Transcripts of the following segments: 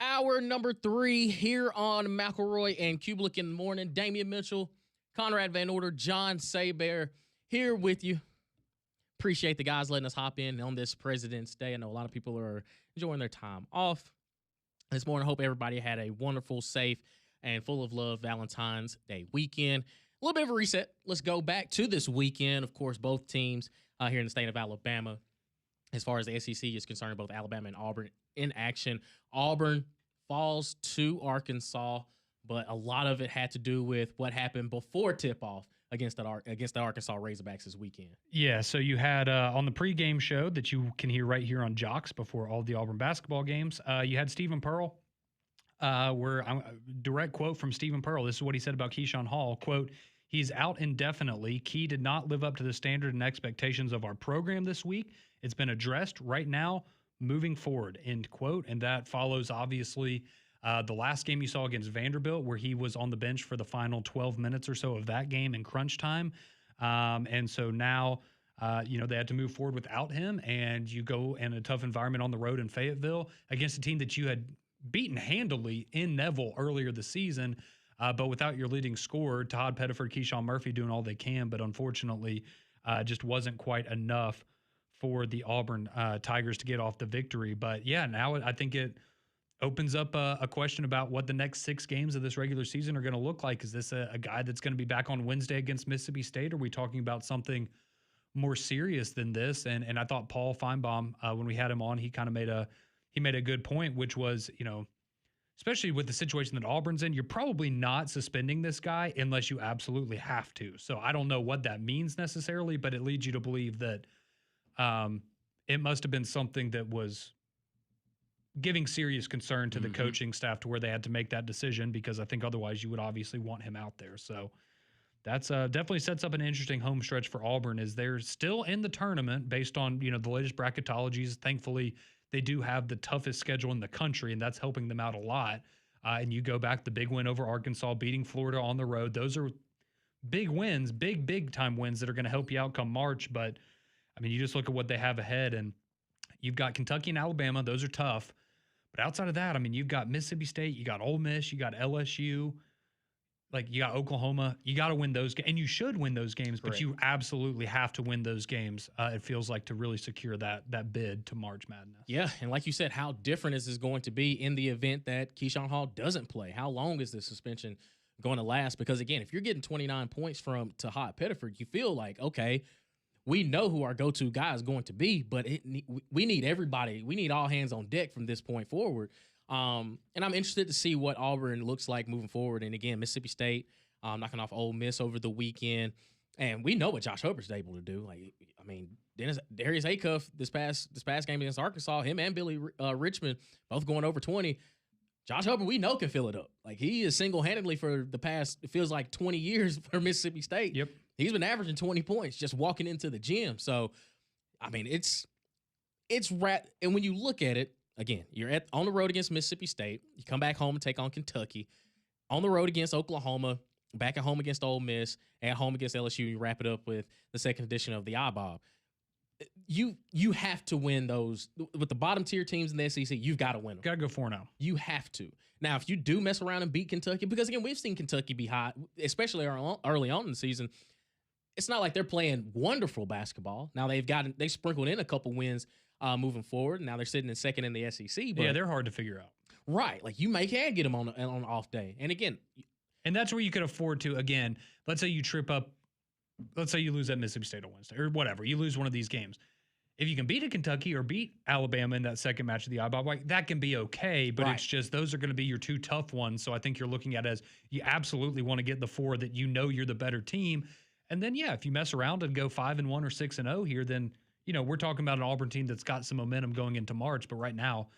Hour number 3 here on McElroy and Cubelic in the morning. Damian Mitchell, Conrad Van Order, John Saybear here with you. Appreciate the guys letting us hop in on this President's Day. I know a lot of people are enjoying their time off this morning. Hope everybody had a wonderful, safe, and full of love Valentine's Day weekend. A little bit of a reset. Let's go back to this weekend. Of course, both teams here in the state of Alabama, as far as the SEC is concerned, both Alabama and Auburn in action. Auburn falls to Arkansas, but a lot of it had to do with what happened before tip-off against the Arkansas Razorbacks this weekend. Yeah, so you had on the pregame show that you can hear right here on Jocks before all the Auburn basketball games, you had Stephen Pearl, direct quote from Stephen Pearl. This is what he said about Keyshawn Hall, quote, "He's out indefinitely. Key did not live up to the standard and expectations of our program this week. It's been addressed right now, moving forward," end quote. And that follows, obviously, the last game you saw against Vanderbilt, where he was on the bench for the final 12 minutes or so of that game in crunch time. And so now, they had to move forward without him, and you go in a tough environment on the road in Fayetteville against a team that you had beaten handily in Neville earlier this season, but without your leading scorer, Todd Pettiford, Keyshawn Murphy doing all they can, but unfortunately just wasn't quite enough for the Auburn Tigers to get off the victory. But yeah, now I think it opens up a question about what the next 6 games of this regular season are going to look like. Is this a guy that's going to be back on Wednesday against Mississippi State? Or are we talking about something more serious than this? And I thought Paul Feinbaum, when we had him on, he kind of made a good point, which was, especially with the situation that Auburn's in, you're probably not suspending this guy unless you absolutely have to. So I don't know what that means necessarily, but it leads you to believe that it must have been something that was giving serious concern to the coaching staff to where they had to make that decision, because I think otherwise you would obviously want him out there. So that's definitely sets up an interesting home stretch for Auburn, as they're still in the tournament based on, the latest bracketologies. Thankfully, they do have the toughest schedule in the country, and that's helping them out a lot. And you go back, the big win over Arkansas, beating Florida on the road. Those are big wins, big time wins that are going to help you out come March. But I mean, you just look at what they have ahead, and you've got Kentucky and Alabama. Those are tough. But outside of that, I mean, you've got Mississippi State, you got Ole Miss, you got LSU, you got Oklahoma. You got to win those games, and you should win those games, but you absolutely have to win those games, it feels like, to really secure that bid to March Madness. Yeah, and like you said, how different is this going to be in the event that Keyshawn Hall doesn't play? How long is this suspension going to last? Because, again, if you're getting 29 points from Todd Pettiford, you feel like, okay, we know who our go-to guy is going to be, but we need everybody. We need all hands on deck from this point forward. And I'm interested to see what Auburn looks like moving forward. And again, Mississippi State knocking off Ole Miss over the weekend, and we know what Josh Hubbard's able to do. Darius Acuff this past game against Arkansas, him and Billy Richmond both going over 20. Josh Hubbard, we know, can fill it up. He is single-handedly for the past, it feels like 20 years for Mississippi State. Yep. He's been averaging 20 points just walking into the gym. So, I mean, it's and when you look at it, again, you're on the road against Mississippi State. You come back home and take on Kentucky. On the road against Oklahoma. Back at home against Ole Miss. At home against LSU. You wrap it up with the second edition of the IBOB. You have to win those. With the bottom tier teams in the SEC, you've got to win them. Got to go 4-0. You have to. Now, if you do mess around and beat Kentucky, because, again, we've seen Kentucky be hot, especially early on in the season. It's not like they're playing wonderful basketball. Now, they sprinkled in a couple wins moving forward. Now they're sitting in second in the SEC. But, yeah, they're hard to figure out. Right. You can get them on an off day. And again. And that's where you could afford to, again, let's say you trip up. Let's say you lose at Mississippi State on Wednesday or whatever. You lose one of these games. If you can beat a Kentucky or beat Alabama in that second match of the IBOB, that can be okay. But It's just those are going to be your 2 tough ones. So I think you're looking at it as you absolutely want to get the 4 that you're the better team. And then, yeah, if you mess around and go 5-1 or 6-0 here, then, we're talking about an Auburn team that's got some momentum going into March. But right now,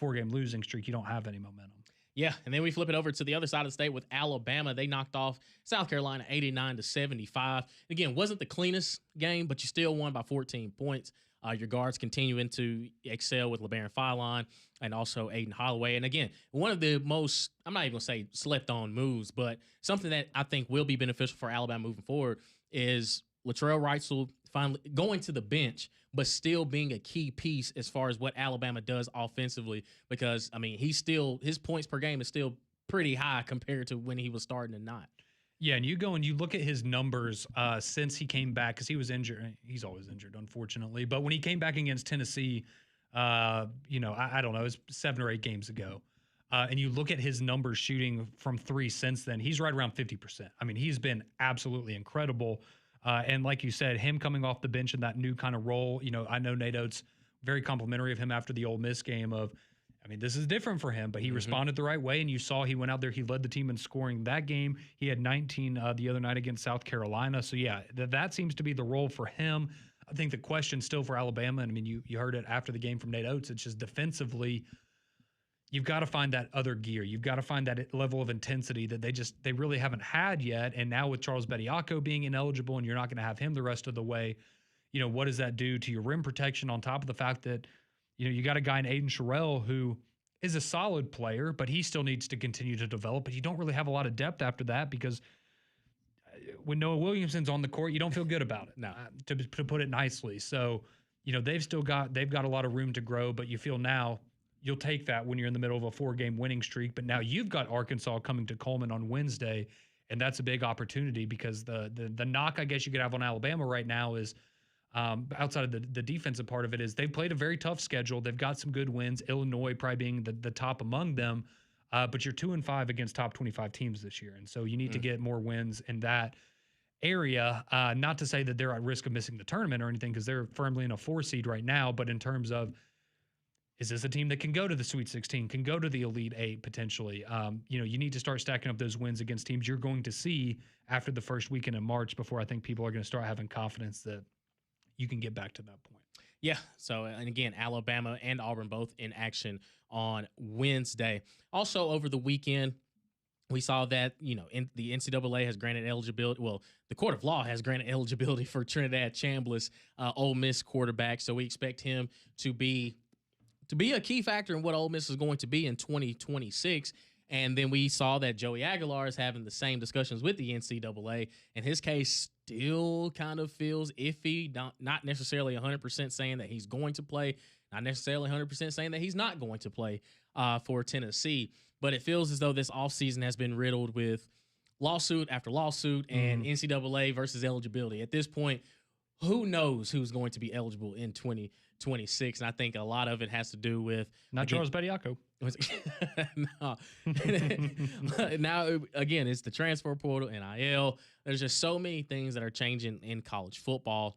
4-game losing streak, you don't have any momentum. Yeah, and then we flip it over to the other side of the state with Alabama. They knocked off South Carolina 89-75. Again, wasn't the cleanest game, but you still won by 14 points. Your guards continuing to excel with LeBaron Philon and also Aiden Holloway. And again, one of the most, I'm not even going to say slept on moves, but something that I think will be beneficial for Alabama moving forward is Latrell Wrightsell finally going to the bench, but still being a key piece as far as what Alabama does offensively. Because I mean, his points per game is still pretty high compared to when he was starting and not. Yeah, and you go and you look at his numbers since he came back, because he was injured. He's always injured, unfortunately. But when he came back against Tennessee, I don't know, it was 7 or 8 games ago. And you look at his numbers shooting from 3 since then, he's right around 50%. I mean, he's been absolutely incredible. And like you said, him coming off the bench in that new kind of role, I know Nate Oates very complimentary of him after the Ole Miss game this is different for him, but he responded the right way, and you saw he went out there, he led the team in scoring that game. He had 19 the other night against South Carolina. So, yeah, that seems to be the role for him. I think the question still for Alabama, and I mean, you heard it after the game from Nate Oates, it's just defensively, you've got to find that other gear. You've got to find that level of intensity that they really haven't had yet. And now with Charles Bediako being ineligible and you're not going to have him the rest of the way, what does that do to your rim protection on top of the fact that you got a guy in Aiden Sherrill who is a solid player, but he still needs to continue to develop. But you don't really have a lot of depth after that because when Noah Williamson's on the court, you don't feel good about it. No. To put it nicely. So, they've got a lot of room to grow, but you feel now you'll take that when you're in the middle of a 4-game winning streak. But now you've got Arkansas coming to Coleman on Wednesday, and that's a big opportunity because the knock I guess you could have on Alabama right now is outside of the defensive part of it is they've played a very tough schedule. They've got some good wins, Illinois probably being the top among them, but you're 2-5 against top 25 teams this year. And so you need to get more wins in that area. Not to say that they're at risk of missing the tournament or anything because they're firmly in a 4 seed right now, but in terms of is this a team that can go to the Sweet 16, can go to the Elite 8 potentially? You need to start stacking up those wins against teams you're going to see after the first weekend in March before I think people are going to start having confidence that you can get back to that point. Yeah. So, and again, Alabama and Auburn both in action on Wednesday. Also over the weekend, we saw that, in the NCAA has granted eligibility. Well, the Court of Law has granted eligibility for Trinidad Chambliss, Ole Miss quarterback. So we expect him to be a key factor in what Ole Miss is going to be in 2026. And then we saw that Joey Aguilar is having the same discussions with the NCAA, and his case still kind of feels iffy, not necessarily 100% saying that he's going to play, not necessarily 100% saying that he's not going to play for Tennessee. But it feels as though this offseason has been riddled with lawsuit after lawsuit and NCAA versus eligibility. At this point, who knows who's going to be eligible in 2026? And I think a lot of it has to do with Charles Bediako. No. Now, again, it's the transfer portal, NIL. There's just so many things that are changing in college football.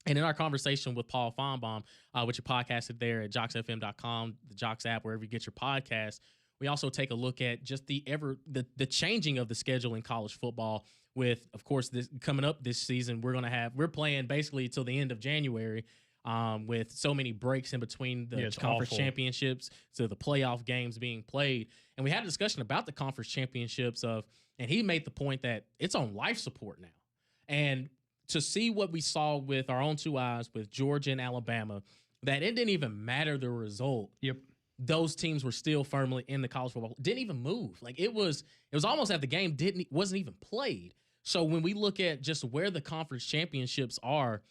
And in our conversation with Paul Feinbaum, which you podcasted there at jocksfm.com, the Jocks app, wherever you get your podcast, we also take a look at just the changing of the schedule in college football. With, of course, this coming up this season, we're playing basically till the end of January. With so many breaks in between the conference championships to the playoff games being played. And we had a discussion about the conference championships and he made the point that it's on life support now. And to see what we saw with our own 2 eyes with Georgia and Alabama, that it didn't even matter the result. Yep. Those teams were still firmly in the college football. Didn't even move. Like it was almost at the game wasn't even played. So when we look at just where the conference championships are,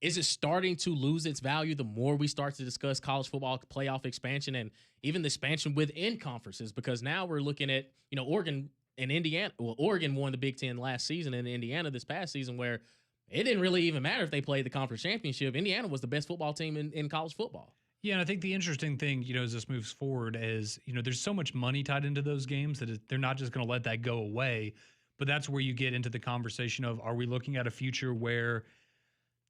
is it starting to lose its value the more we start to discuss college football playoff expansion and even the expansion within conferences? Because now we're looking at, Oregon and Indiana. Well, Oregon won the Big Ten last season and Indiana this past season where it didn't really even matter if they played the conference championship. Indiana was the best football team in college football. Yeah, and I think the interesting thing, as this moves forward is, there's so much money tied into those games that they're not just going to let that go away. But that's where you get into the conversation of, are we looking at a future where,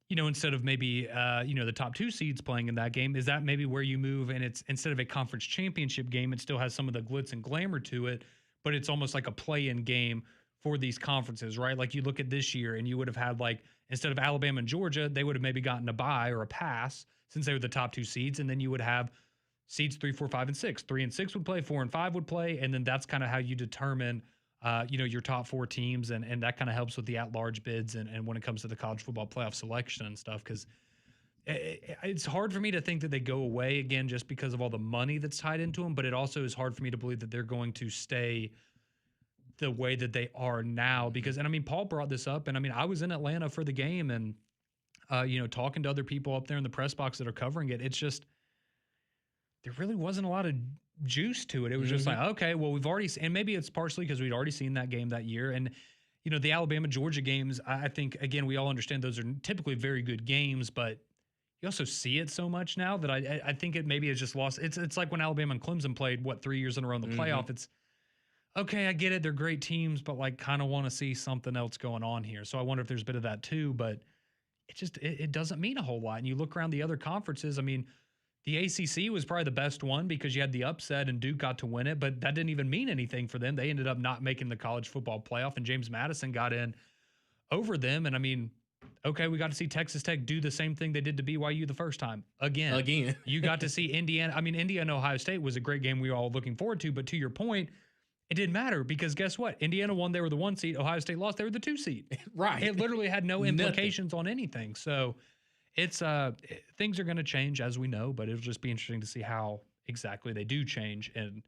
instead of maybe, the top 2 seeds playing in that game, is that maybe where you move and it's instead of a conference championship game, it still has some of the glitz and glamour to it, but it's almost like a play-in game for these conferences, right? Like you look at this year and you would have had instead of Alabama and Georgia, they would have maybe gotten a bye or a pass since they were the top 2 seeds. And then you would have seeds 3, 4, 5, and 6. 3 and 6 would play, 4 and 5 would play. And then that's kind of how you determine your top 4 teams, and that kind of helps with the at-large bids and when it comes to the college football playoff selection and stuff, because it's hard for me to think that they go away again just because of all the money that's tied into them, but it also is hard for me to believe that they're going to stay the way that they are now. Because, and I mean, Paul brought this up, and I mean, I was in Atlanta for the game, and talking to other people up there in the press box that are covering it, it's just there really wasn't a lot of juice to it. It was just like, okay, well, we've already, and maybe it's partially because we'd already seen that game that year, and the Alabama Georgia games. I think again, we all understand those are typically very good games, but you also see it so much now that I think it maybe has just lost. It's like when Alabama and Clemson played 3 years in a row in the playoff. It's okay, I get it, they're great teams, but like kind of want to see something else going on here. So I wonder if there's a bit of that too, but it doesn't mean a whole lot. And you look around the other conferences, I mean, the ACC was probably the best one because you had the upset and Duke got to win it, but that didn't even mean anything for them. They ended up not making the college football playoff, and James Madison got in over them. And I mean, okay, we got to see Texas Tech do the same thing they did to BYU the first time. Again. You got to see Indiana. I mean, Indiana, Ohio State was a great game we were all looking forward to, but to your point, it didn't matter because guess what? Indiana won, they were the 1 seed. Ohio State lost, they were the 2 seed. Right. It literally had no implications on anything. So it's things are going to change, as we know, but it'll just be interesting to see how exactly they do change and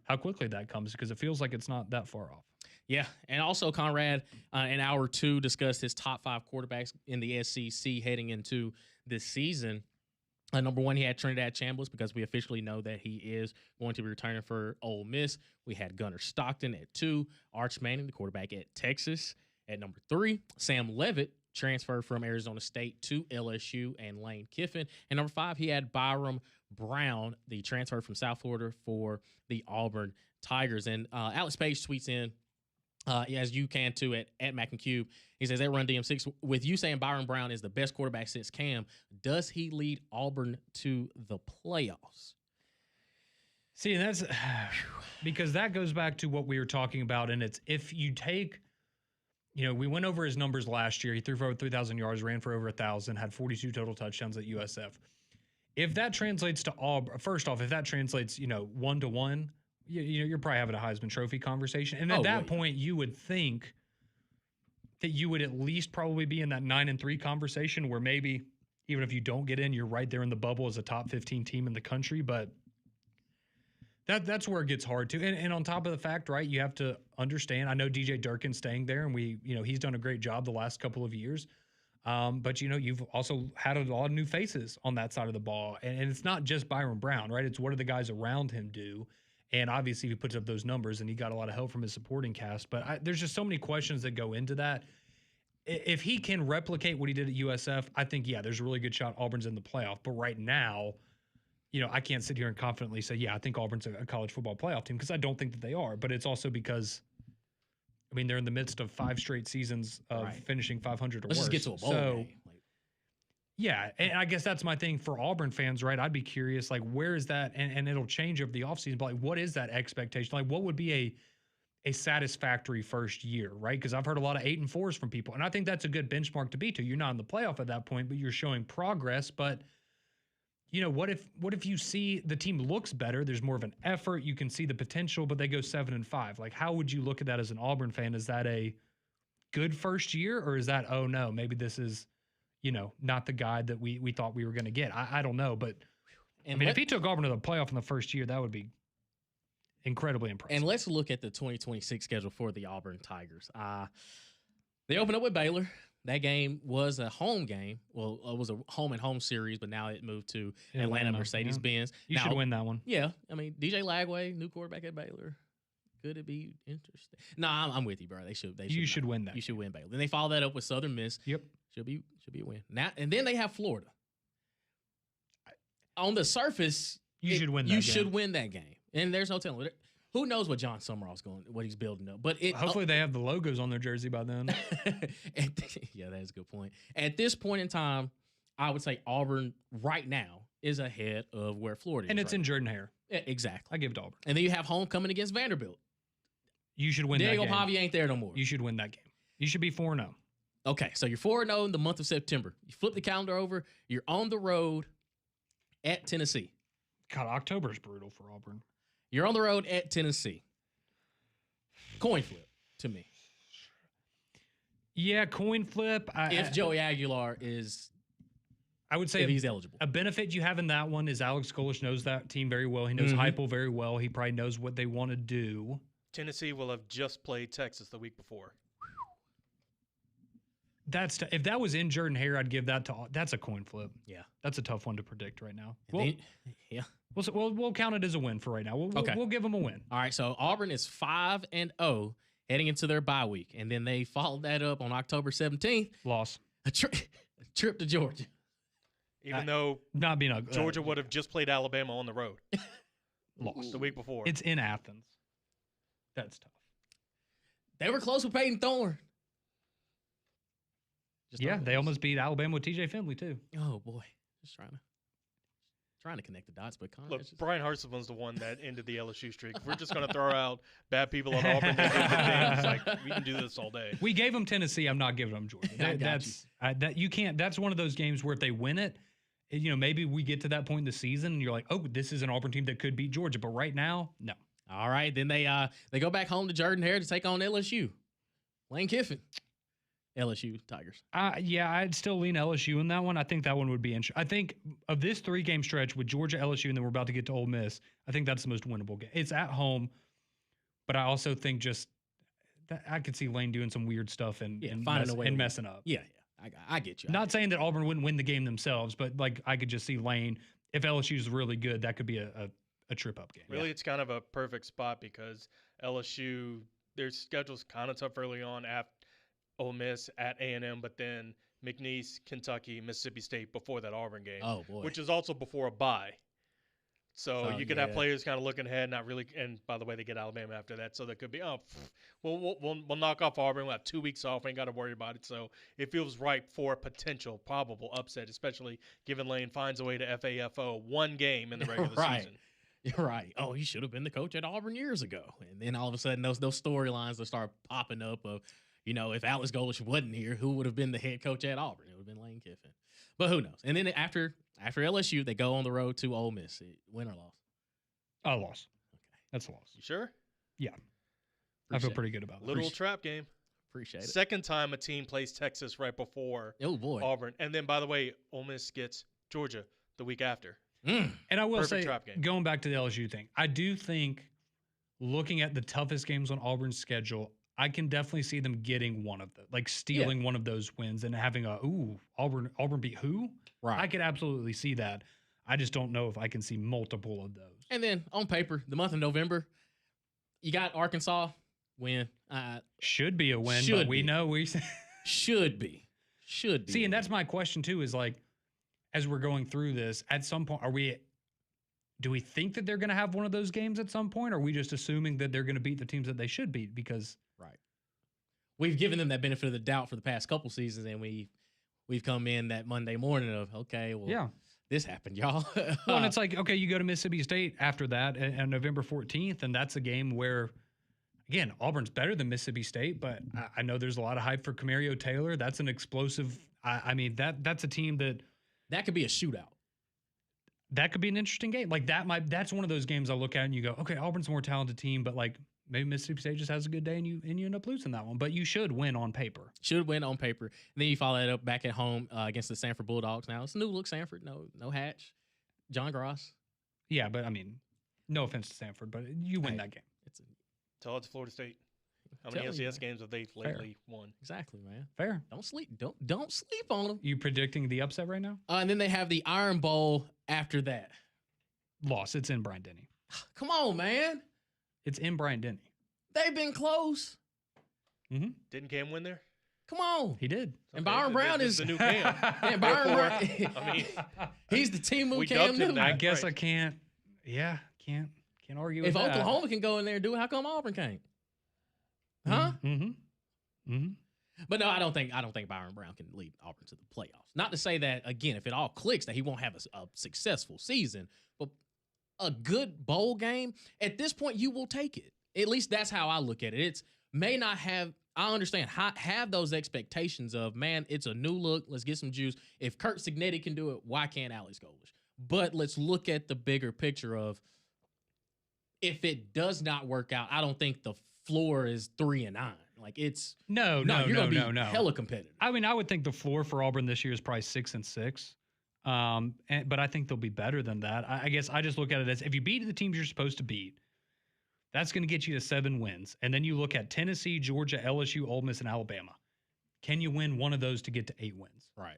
how quickly that comes, because it feels like it's not that far off. Yeah, and also Conrad in hour 2 discussed his top 5 quarterbacks in the SEC heading into this season. Number 1, he had Trinidad Chambliss because we officially know that he is going to be returning for Ole Miss. We had Gunnar Stockton at 2, Arch Manning, the quarterback at Texas, at number 3. Sam Leavitt transferred from Arizona State to LSU, and Lane Kiffin. And number 5, he had Byram Brown, the transfer from South Florida for the Auburn Tigers. And Alex Page tweets in, as you can too, at Mac and Cube. He says, at Run DM6, with you saying Byron Brown is the best quarterback since Cam, does he lead Auburn to the playoffs? See, and that's because that goes back to what we were talking about. And it's, if you take, we went over his numbers last year. He threw for over 3,000 yards, ran for over 1,000, had 42 total touchdowns at USF. If that translates to Auburn, first off, if that translates, 1-to-1, you're probably having a Heisman Trophy conversation. And at that point, you would think that you would at least probably be in that 9-3 conversation where maybe even if you don't get in, you're right there in the bubble as a top 15 team in the country. But that's where it gets hard too. And on top of the fact, right, you have to understand, I know DJ Durkin's staying there, and he's done a great job the last couple of years. But you've also had a lot of new faces on that side of the ball. And it's not just Byron Brown, right? It's what do the guys around him do? And obviously, he puts up those numbers, and he got a lot of help from his supporting cast. But there's just so many questions that go into that. If he can replicate what he did at USF, I think, there's a really good shot Auburn's in the playoff. But right now, I can't sit here and confidently say, I think Auburn's a college football playoff team, because I don't think that they are. But it's also because, they're in the midst of 5 straight seasons of finishing 500 or worse. Let's just get to a bowl game. Yeah, and I guess that's my thing for Auburn fans, right? I'd be curious, like, where is that? And it'll change over the offseason, but like, what is that expectation? Like, what would be a satisfactory first year, right? Because I've heard a lot of 8-4s from people, and I think that's a good benchmark to be to. You're not in the playoff at that point, but you're showing progress. But what if you see the team looks better? There's more of an effort. You can see the potential, but they go 7-5. Like, how would you look at that as an Auburn fan? Is that a good first year, or is that, oh no, maybe this is not the guy that we thought we were going to get? I don't know, but if he took Auburn to the playoff in the first year, that would be incredibly impressive. And let's look at the 2026 schedule for the Auburn Tigers. They opened up with Baylor. That game was a home game. Well, it was a home-and-home series, but now it moved to Atlanta Mercedes-Benz. You should win that one. Yeah. DJ Lagway, new quarterback at Baylor. Could it be interesting? No, I'm with you, bro. You should win that. You should win Baylor. Then they follow that up with Southern Miss. Yep. Should be a win. Now and then they have Florida. On the surface, you should win that game. And there's no telling. Who knows what John Summerall's what he's building up. But hopefully they have the logos on their jersey by then. Yeah, that is a good point. At this point in time, I would say Auburn right now is ahead of where Florida is. And it's in Jordan-Hare. Yeah, exactly. I give it to Auburn. And then you have homecoming against Vanderbilt. You should win that game. Diego Pavia ain't there no more. You should win that game. You should be 4-0. Okay, so you're 4-0 in the month of September. You flip the calendar over. You're on the road at Tennessee. God, October is brutal for Auburn. You're on the road at Tennessee. Coin flip to me. Yeah, coin flip. If Joey Aguilar is, I would say, if he's eligible. A benefit you have in that one is Alex Golish knows that team very well. He knows Heupel very well. He probably knows what they want to do. Tennessee will have just played Texas the week before. If that was in Jordan-Hare, I'd give that to. That's a coin flip. Yeah. That's a tough one to predict right now. Yeah. We'll count it as a win for right now. We'll give them a win. All right. So Auburn is 5-0 heading into their bye week, and then they followed that up on October 17th. Loss. A trip to Georgia. Even though not being a Georgia would have just played Alabama on the road. Lost the week before. It's in Athens. That's tough. They were close with Peyton Thorne. They almost beat Alabama with TJ Finley too. Oh boy, just trying to connect the dots, but look, Brian Hartsone's the one that ended the LSU streak. If we're just going to throw out bad people on Auburn, it's like we can do this all day. We gave them Tennessee. I'm not giving them Georgia. You can't. That's one of those games where if they win it, maybe we get to that point in the season and you're like, oh, this is an Auburn team that could beat Georgia. But right now, no. All right, then they go back home to Jordan-Hare to take on LSU. Lane Kiffin. LSU Tigers. I'd still lean LSU in that one. I think that one would be interesting. I think of this 3-game stretch with Georgia, LSU, and then we're about to get to Ole Miss, I think that's the most winnable game. It's at home, but I also think just that I could see Lane doing some weird stuff and messing up. Yeah. I get you. Not saying that Auburn wouldn't win the game themselves, but like I could just see Lane, if LSU's really good, that could be a trip-up game. Really, It's kind of a perfect spot because LSU, their schedule's kind of tough early on after Ole Miss at A&M, but then McNeese, Kentucky, Mississippi State before that Auburn game. Oh, boy. Which is also before a bye. So you could have players kind of looking ahead, not really. And by the way, they get Alabama after that, so that could be we'll knock off Auburn. We'll have 2 weeks off. Ain't got to worry about it. So it feels ripe for a potential probable upset, especially given Lane finds a way to FAFO one game in the regular season. You're right. Oh, he should have been the coach at Auburn years ago. And then all of a sudden, those storylines that start popping up of, if Alex Golesh wasn't here, who would have been the head coach at Auburn? It would have been Lane Kiffin. But who knows? And then after LSU, they go on the road to Ole Miss. Win or loss? A loss. Okay. That's a loss. You sure? Yeah. I feel pretty good about it. Little trap game. Appreciate it. Second time a team plays Texas right before Auburn. And then, by the way, Ole Miss gets Georgia the week after. And I will say, going back to the LSU thing, I do think looking at the toughest games on Auburn's schedule, I can definitely see them getting one of them, like stealing one of those wins and having Auburn beat who? Right. I could absolutely see that. I just don't know if I can see multiple of those. And then on paper, the month of November, you got Arkansas win. Should be a win, but we know we should be. See, and that's my question too, is like, as we're going through this, at some point, do we think that they're going to have one of those games at some point? Or are we just assuming that they're going to beat the teams that they should beat? Because we've given them that benefit of the doubt for the past couple seasons, and we've come in that Monday morning of, okay, well, this happened, y'all. Well, and it's like, okay, you go to Mississippi State after that and November 14th, and that's a game where, again, Auburn's better than Mississippi State, but I know there's a lot of hype for Camario Taylor. That's an explosive. I mean, that's a team that could be a shootout. That could be an interesting game. Like that's one of those games I look at and you go, okay, Auburn's a more talented team, but like maybe Mississippi State just has a good day and you end up losing that one. But you should win on paper. Should win on paper. And then you follow that up back at home against the Sanford Bulldogs. Now it's a new look Sanford. No Hatch. John Gross. Yeah, but I mean, no offense to Sanford, but you win that game. Tell it to Florida State. How many LCS games have they lately won? Exactly, man. Fair. Don't sleep on them. You predicting the upset right now? And then they have the Iron Bowl after that. Loss. It's in Bryant-Denny. Come on, man. It's in Bryant-Denny. They've been close. Mm-hmm. Didn't Cam win there? Come on. He did. And Byron Brown is the new Cam. Yeah, Byron Brown. I mean, he's the team who Cam Newton. I guess I can't. Yeah, can't argue with that. If Oklahoma can go in there and do it, how come Auburn can't? Huh? Mm-hmm. Mm-hmm. But no, I don't think Byron Brown can lead Auburn to the playoffs. Not to say that, again, if it all clicks, that he won't have a successful season, but a good bowl game, at this point, you will take it. At least that's how I look at it. It's may not have, I understand, have those expectations of, man, it's a new look, let's get some juice. If Kurt Signetti can do it, why can't Alex Golesh? But let's look at the bigger picture of, if it does not work out, I don't think the floor is 3-9. Like it's no. You're gonna be hella competitive. I mean, I would think the floor for Auburn this year is probably 6-6. But I think they'll be better than that. I guess I just look at it as if you beat the teams you're supposed to beat, That's going to get you to 7 wins. And then you look at Tennessee, Georgia, LSU, Ole Miss, and Alabama. Can you win one of those to get to 8 wins? Right.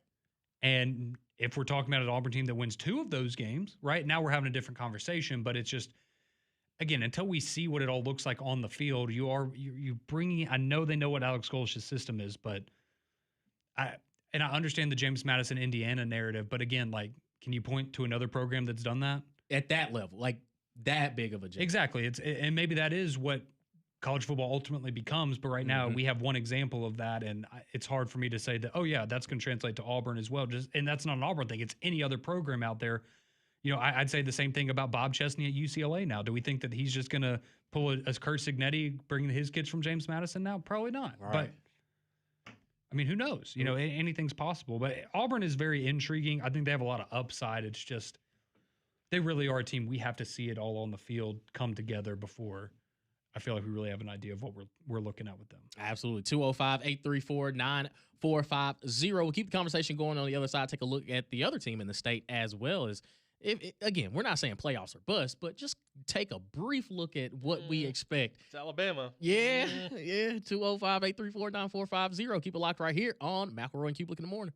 And if we're talking about an Auburn team that wins 2 of those games, right now we're having a different conversation. But it's just, again, until we see what it all looks like on the field, you bringing. I know they know what Alex Golesh's system is, but I understand the James Madison, Indiana narrative. But again, like, can you point to another program that's done that at that level, like that big of a jump? Exactly. And maybe that is what college football ultimately becomes. But right now we have one example of that, and it's hard for me to say that, oh yeah, that's going to translate to Auburn as well. And that's not an Auburn thing. It's any other program out there. You know, I'd say the same thing about Bob Chesney at UCLA now. Do we think that he's just going to pull a Kurt Signetti, bringing his kids from James Madison now? Probably not. Right. But I mean, who knows? You know, anything's possible. But Auburn is very intriguing. I think they have a lot of upside. It's just they really are a team. We have to see it all on the field come together before I feel like we really have an idea of what we're looking at with them. Absolutely. 205-834-9450. We'll keep the conversation going on the other side. Take a look at the other team in the state as well. As again, we're not saying playoffs are bust, but just take a brief look at what we expect. It's Alabama. Yeah, yeah. 205-834-9450. Keep it locked right here on McElroy and Cubelic in the morning.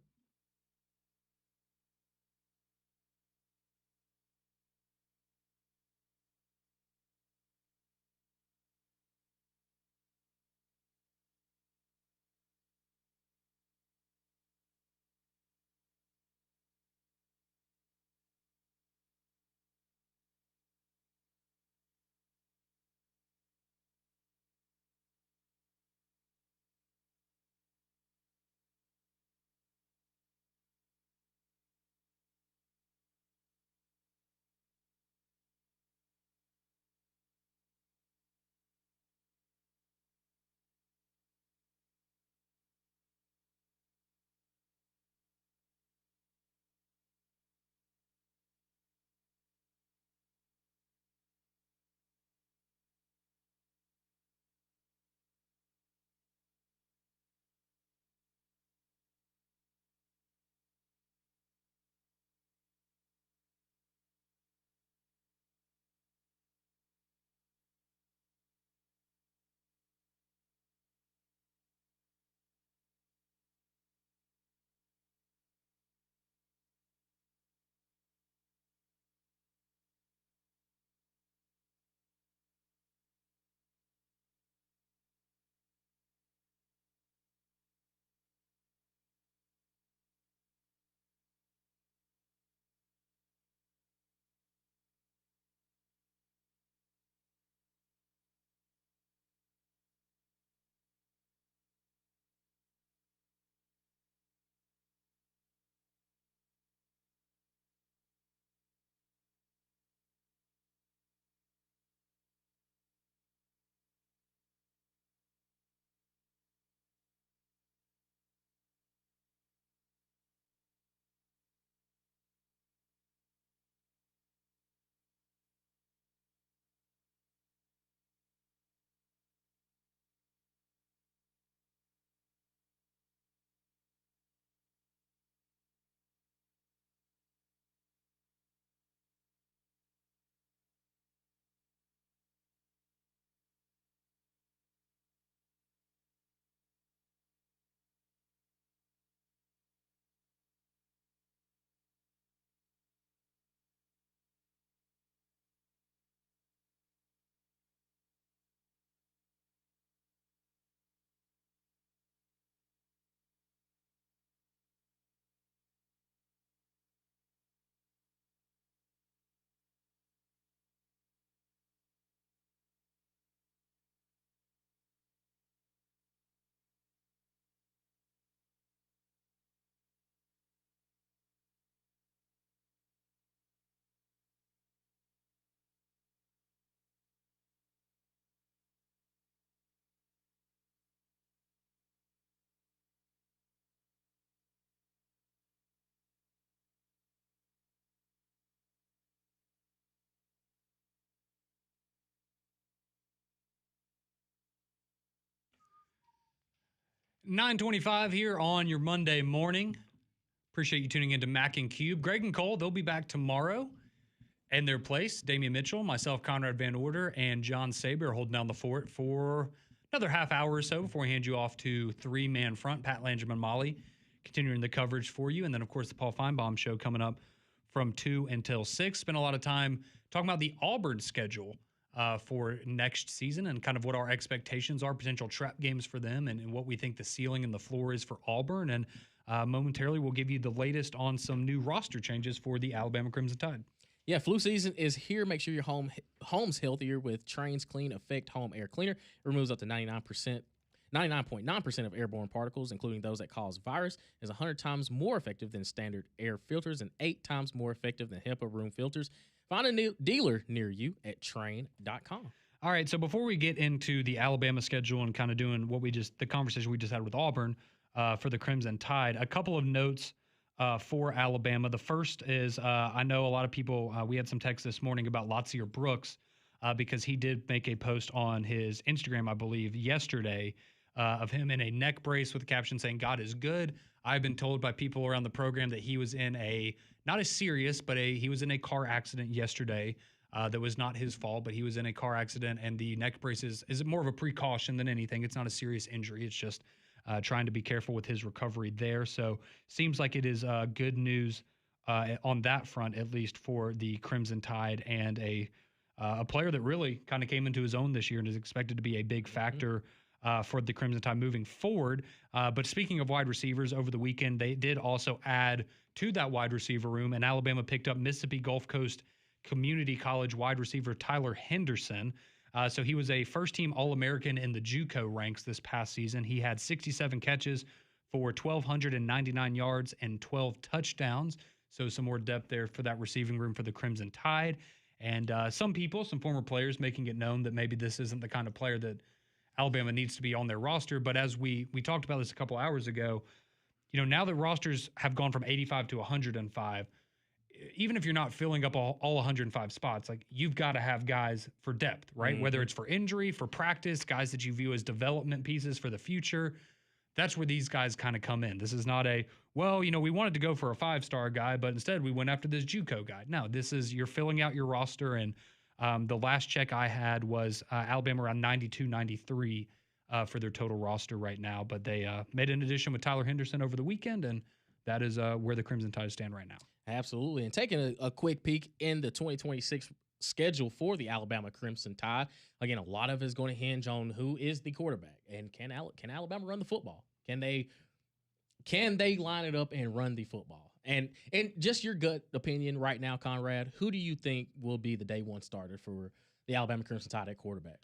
$9:25 here on your Monday morning. Appreciate you tuning into Mac and Cube. Greg and Cole, they'll be back tomorrow. In their place, Damian Mitchell, myself, Conrad Van Order, and John Saber are holding down the fort for another half hour or so before we hand you off to three-man front, Pat Langevin Molly, continuing the coverage for you. And then, of course, the Paul Feinbaum show coming up from 2 until 6. Spent a lot of time talking about the Auburn schedule for next season and kind of what our expectations are, potential trap games for them, and what we think the ceiling and the floor is for Auburn. And momentarily, we'll give you the latest on some new roster changes for the Alabama Crimson Tide. Yeah, flu season is here. Make sure your home's healthier with Trane's Clean Effect Home Air Cleaner. It removes up to 99.9% of airborne particles, including those that cause virus. Is 100 times more effective than standard air filters and 8 times more effective than HEPA room filters. Find a new dealer near you at Trane.com. All right, so before we get into the Alabama schedule and kind of doing the conversation we just had with Auburn for the Crimson Tide, a couple of notes for Alabama. The first is I know a lot of people, we had some text this morning about Latsier Brooks because he did make a post on his Instagram, I believe, yesterday of him in a neck brace with a caption saying, "God is good." I've been told by people around the program that he was in not as serious, but he was in a car accident yesterday that was not his fault, but he was in a car accident, and the neck brace is more of a precaution than anything. It's not a serious injury. It's just trying to be careful with his recovery there. So seems like it is good news on that front, at least for the Crimson Tide, and a player that really kind of came into his own this year and is expected to be a big factor for the Crimson Tide moving forward. But speaking of wide receivers, over the weekend, they did also add to that wide receiver room, and Alabama picked up Mississippi Gulf Coast Community College wide receiver Tyler Henderson. So he was a first-team All-American in the JUCO ranks this past season. He had 67 catches for 1,299 yards and 12 touchdowns. So some more depth there for that receiving room for the Crimson Tide. And some former players, making it known that maybe this isn't the kind of player that Alabama needs to be on their roster. But as we talked about this a couple hours ago, now that rosters have gone from 85 to 105, even if you're not filling up all 105 spots, like, you've got to have guys for depth, right? Mm-hmm. Whether it's for injury, for practice, guys that you view as development pieces for the future. That's where these guys kind of come in. This is not we wanted to go for a 5-star guy, but instead we went after this JUCO guy. No, you're filling out your roster. And the last check I had was Alabama around 92, 93 for their total roster right now. But they made an addition with Tyler Henderson over the weekend, and that is where the Crimson Tide stand right now. Absolutely. And taking a quick peek in the 2026 schedule for the Alabama Crimson Tide, again, a lot of it is going to hinge on who is the quarterback, and can Alabama run the football? Can they line it up and run the football? And just your gut opinion right now, Conrad, who do you think will be the day one starter for the Alabama Crimson Tide at quarterback?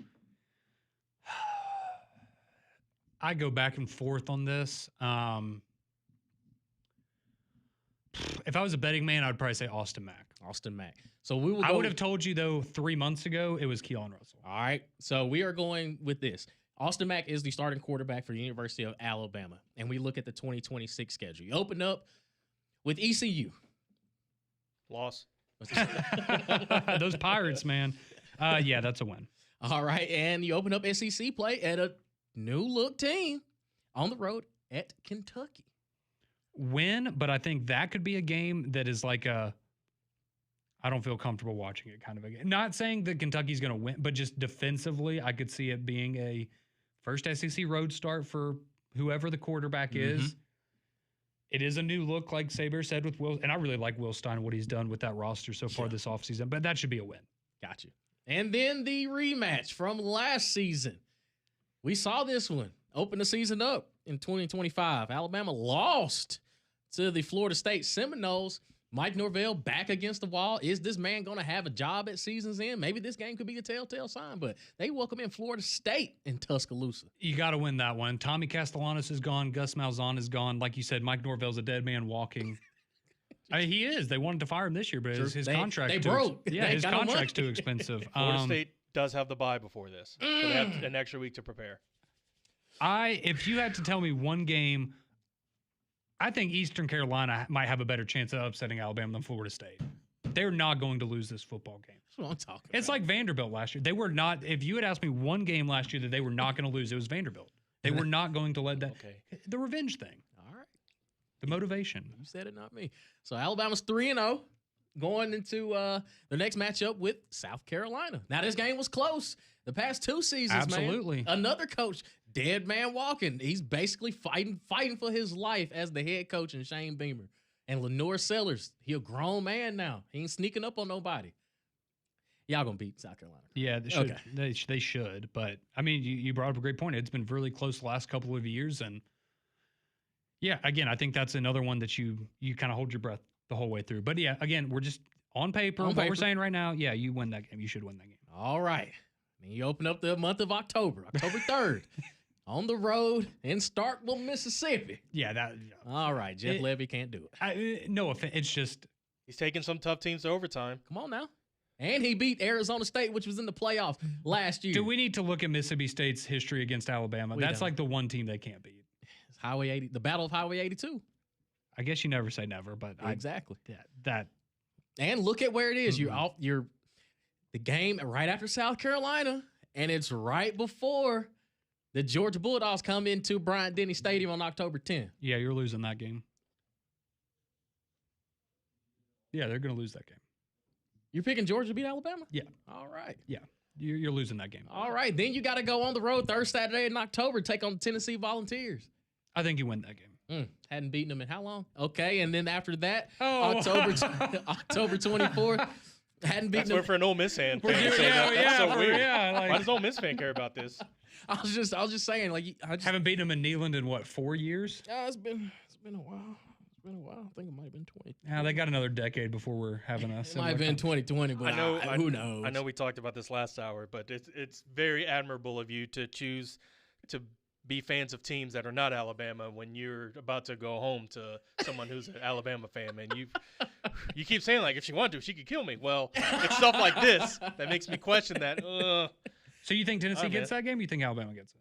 I go back and forth on this. If I was a betting man, I'd probably say Austin Mack. Austin Mack. So we will. I would have told you, though, 3 months ago it was Keelan Russell. All right. So we are going with this. Austin Mack is the starting quarterback for the University of Alabama, and we look at the 2026 schedule. You open up with ECU. Loss. Those Pirates, man. Yeah, that's a win. All right, and you open up SEC play at a new-look team on the road at Kentucky. Win, but I think that could be a game that is like I don't feel comfortable watching it kind of a game. Not saying that Kentucky's going to win, but just defensively, I could see it being a first SEC road start for whoever the quarterback is. It is a new look, like Saber said, with Will. And I really like Will Stein, what he's done with that roster so far this offseason. But that should be a win. Got you. And then the rematch from last season. We saw this one open the season up in 2025. Alabama lost to the Florida State Seminoles. Mike Norvell back against the wall. Is this man going to have a job at season's end? Maybe this game could be a telltale sign, but they welcome in Florida State in Tuscaloosa. You got to win that one. Tommy Castellanos is gone. Gus Malzahn is gone. Like you said, Mike Norvell's a dead man walking. He is. They wanted to fire him this year, but his contract. They broke. Yeah, his contract's too expensive. Florida State does have the bye before this, so they have an extra week to prepare. If you had to tell me one game, I think Eastern Carolina might have a better chance of upsetting Alabama than Florida State. They're not going to lose this football game. That's what I'm talking It's about. like Vanderbilt last year. They were not. If you had asked me one game last year that they were not going to lose, it was Vanderbilt. They were not going to let that. Okay. The revenge thing. All right. The motivation. You said it, not me. So Alabama's 3-0. going into the next matchup with South Carolina. Now, this game was close. The past 2 seasons, Absolutely. man. Another coach, dead man walking. He's basically fighting for his life as the head coach in Shane Beamer. And Lenore Sellers, he a grown man now. He ain't sneaking up on nobody. Y'all gonna beat South Carolina. Yeah, they should. Okay. They should. But, I mean, you brought up a great point. It's been really close the last couple of years. And, yeah, again, I think that's another one that you kind of hold your breath the whole way through. But, yeah, again, we're just on paper. What we're saying right now, yeah, you win that game. You should win that game. All right. Then you open up the month of October 3rd, on the road in Starkville, Mississippi. Yeah, all right, Jeff Levy can't do it. No offense. It's just he's taking some tough teams to overtime. Come on now. And he beat Arizona State, which was in the playoffs last year. Do we need to look at Mississippi State's history against Alabama? That's like the one team they can't beat. It's Highway 80, the Battle of Highway 82. I guess you never say never, but exactly. That. And look at where it is. You're the game right after South Carolina, and it's right before the Georgia Bulldogs come into Bryant-Denny Stadium on October 10th. Yeah, you're losing that game. Yeah, they're going to lose that game. You're picking Georgia to beat Alabama? Yeah. All right. Yeah, you're losing that game. All right. Then you got to go on the road Thursday, Saturday in October, take on the Tennessee Volunteers. I think you win that game. Hadn't beaten them in how long? Okay, and then after that, October 24th, hadn't beaten them. We're for an Ole Miss fan. That's so weird. Yeah, why does Ole Miss fan care about this? I was just saying, like, haven't beaten them in Neyland in what, 4 years? It's been a while. I think it might have been 20. Yeah, they got another decade before we're having us. It might have been 2020, but who knows? I know we talked about this last hour, but it's very admirable of you to choose to be fans of teams that are not Alabama when you're about to go home to someone who's an Alabama fan, man. You keep saying, like, if she wanted to, she could kill me. Well, it's stuff like this that makes me question that. So you think Tennessee gets that game, or you think Alabama gets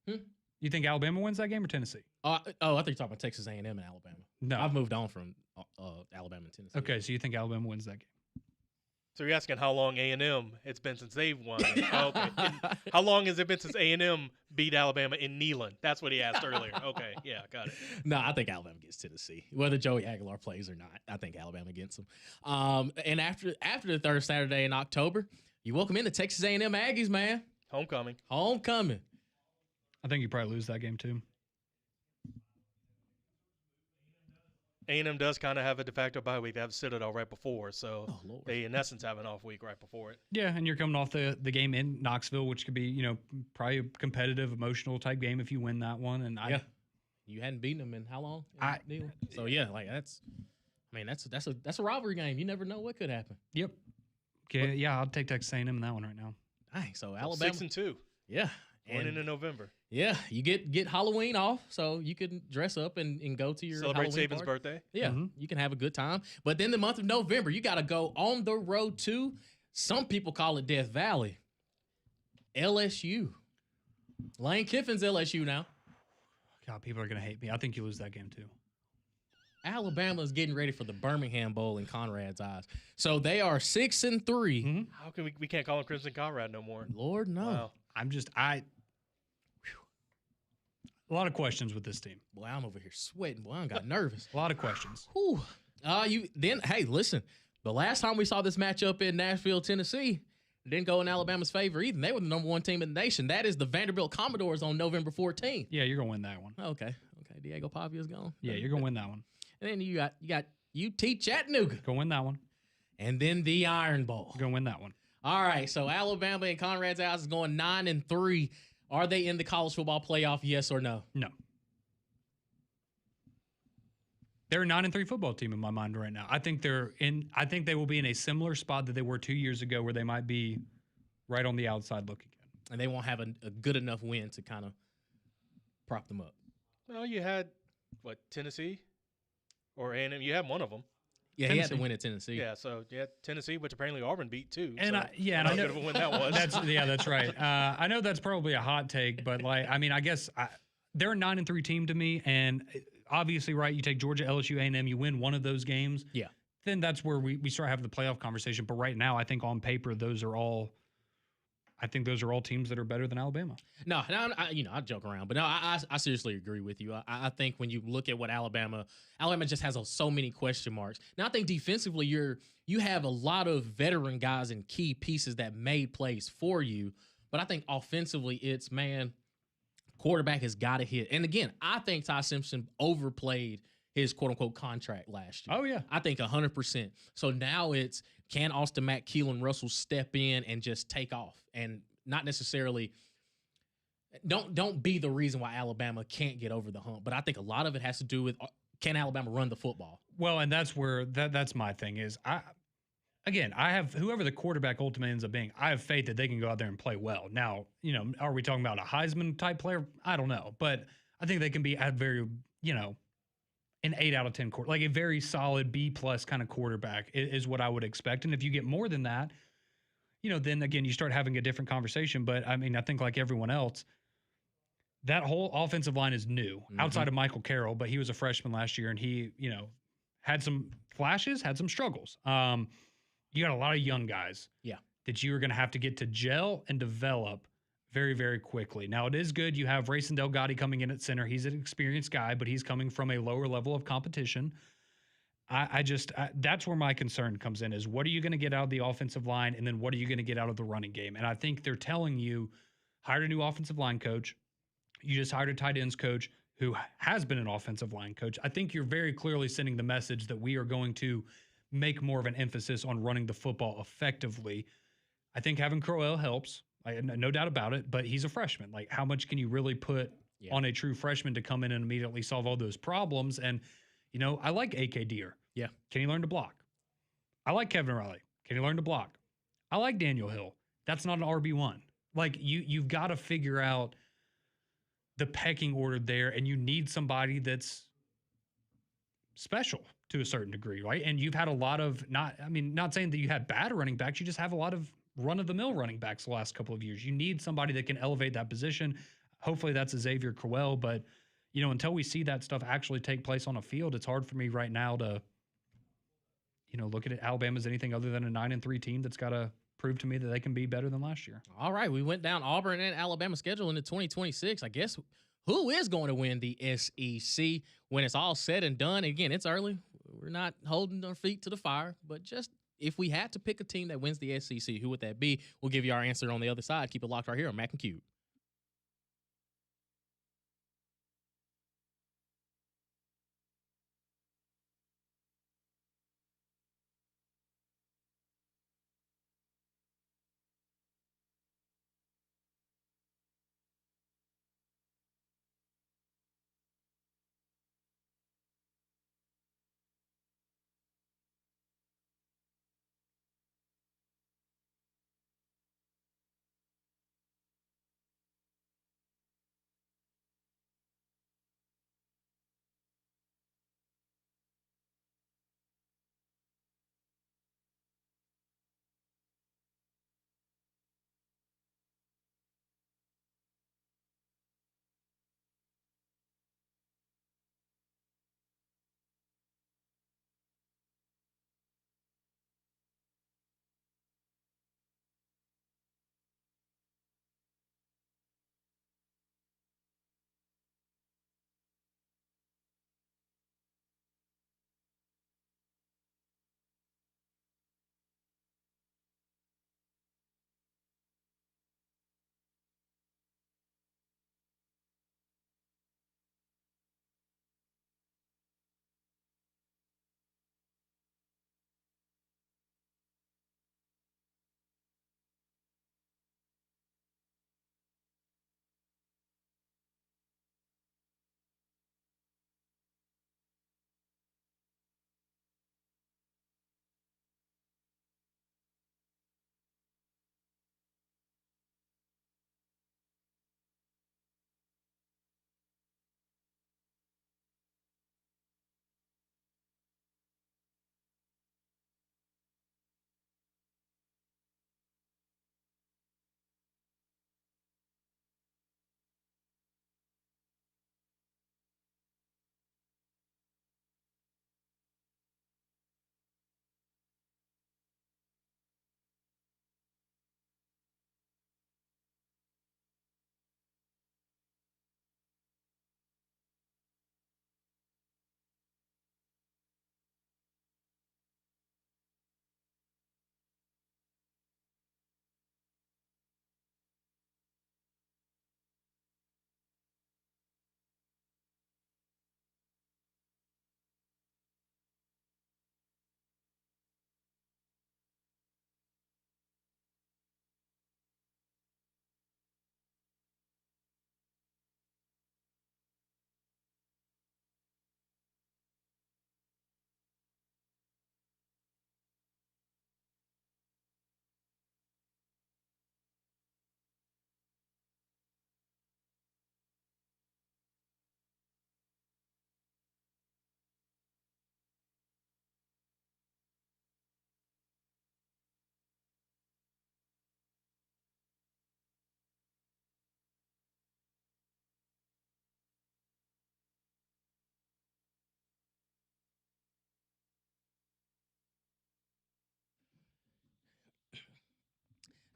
it? You think Alabama wins that game or Tennessee? I thought you were talking about Texas A&M and Alabama. No. I've moved on from Alabama and Tennessee. Okay, so you think Alabama wins that game? So you're asking how long A&M it's been since they've won. Okay. How long has it been since A&M beat Alabama in Neyland? That's what he asked earlier. Okay, yeah, got it. No, I think Alabama gets Tennessee. Whether Joey Aguilar plays or not, I think Alabama gets them. And after the third Saturday in October, you welcome in the Texas A&M Aggies, man. Homecoming. I think you probably lose that game too. A&M does kind of have a de facto bye week. They have Citadel right before, so they, in essence, have an off week right before it. Yeah, and you're coming off the game in Knoxville, which could be, probably a competitive, emotional type game if you win that one. And you hadn't beaten them in how long? So yeah, like that's a rivalry game. You never know what could happen. Yep. Okay, yeah, I'll take Texas A&M in that one right now. Dang, so Alabama 6-2. Yeah. Going into November. Yeah, you get Halloween off, so you can dress up and go to your celebrate Halloween Saban's party. birthday. Yeah, you can have a good time. But then the month of November, you got to go on the road to, some people call it Death Valley, LSU. Lane Kiffin's LSU now. God, people are going to hate me. I think you lose that game too. Alabama's getting ready for the Birmingham Bowl in Conrad's eyes. So they are 6-3. Mm-hmm. How can we can't call him Crimson Conrad no more? Lord, no. Wow. A lot of questions with this team. Boy, I'm over here sweating. Boy, I got nervous. A lot of questions. Whew. Hey, listen. The last time we saw this matchup in Nashville, Tennessee, it didn't go in Alabama's favor either. They were the number one team in the nation. That is the Vanderbilt Commodores on November 14th. Yeah, you're gonna win that one. Okay. Diego Pavia's gone. Yeah, you're gonna win that one. And then you got UT Chattanooga. Go win that one. And then the Iron Bowl. You're gonna win that one. All right. So Alabama and Conrad's eyes is going 9-3. Are they in the college football playoff? Yes or no? No. They're a 9-3 football team in my mind right now. I think they will be in a similar spot that they were 2 years ago, where they might be right on the outside looking in. And they won't have a good enough win to kind of prop them up. Well, you had Tennessee or A&M. You had one of them. Yeah, Tennessee. He had to win at Tennessee. Yeah, so you had Tennessee, which apparently Auburn beat too. And so I know when that was. That's right. I know that's probably a hot take, but I guess they're a 9-3 team to me, and obviously, right, you take Georgia, LSU, A&M, you win one of those games. Yeah. Then that's where we start having the playoff conversation. But right now, I think on paper, those are all I think those are all teams that are better than Alabama. No, I joke around, but no, I seriously agree with you. I think when you look at what Alabama just has so many question marks. Now, I think defensively, you have a lot of veteran guys and key pieces that made plays for you, but I think offensively, it's quarterback has got to hit. And again, I think Ty Simpson overplayed his quote unquote contract last year. Oh yeah, I think 100%. So now it's, can Austin Mack, Keelan Russell step in and just take off and not necessarily don't be the reason why Alabama can't get over the hump. But I think a lot of it has to do with, can Alabama run the football? Well, and that's where that's my thing is. I have whoever the quarterback ultimately ends up being, I have faith that they can go out there and play well. Now, are we talking about a Heisman type player? I don't know, but I think they can be at very, an 8 out of 10 like a very solid B+ kind of quarterback is what I would expect. And if you get more than that, then again, you start having a different conversation. But I mean, I think like everyone else, that whole offensive line is new outside of Michael Carroll, but he was a freshman last year and he, had some flashes, had some struggles. You got a lot of young guys that you are going to have to get to gel and develop very, very quickly. Now, it is good. You have Rayson Delgado coming in at center. He's an experienced guy, but he's coming from a lower level of competition. That's where my concern comes in is what are you going to get out of the offensive line? And then what are you going to get out of the running game? And I think they're telling you, hire a new offensive line coach. You just hired a tight ends coach who has been an offensive line coach. I think you're very clearly sending the message that we are going to make more of an emphasis on running the football effectively. I think having Crowell helps. No doubt about it, but he's a freshman. Like, how much can you really put on a true freshman to come in and immediately solve all those problems? And, I like A.K. Deere. Yeah. Can he learn to block? I like Kevin Riley. Can he learn to block? I like Daniel Hill. That's not an RB1. Like, you've got to figure out the pecking order there, and you need somebody that's special to a certain degree, right? And you've had a lot of not saying that you had bad running backs. You just have a lot of run-of-the-mill running backs the last couple of years. You need somebody that can elevate that position. Hopefully that's a Xavier Crowell, but, until we see that stuff actually take place on a field, it's hard for me right now to, look at it, Alabama as anything other than a 9-3 team that's got to prove to me that they can be better than last year. All right, we went down Auburn and Alabama schedule into 2026. I guess who is going to win the SEC when it's all said and done? Again, it's early. We're not holding our feet to the fire, but just if we had to pick a team that wins the SEC, who would that be? We'll give you our answer on the other side. Keep it locked right here on Mac and Cube.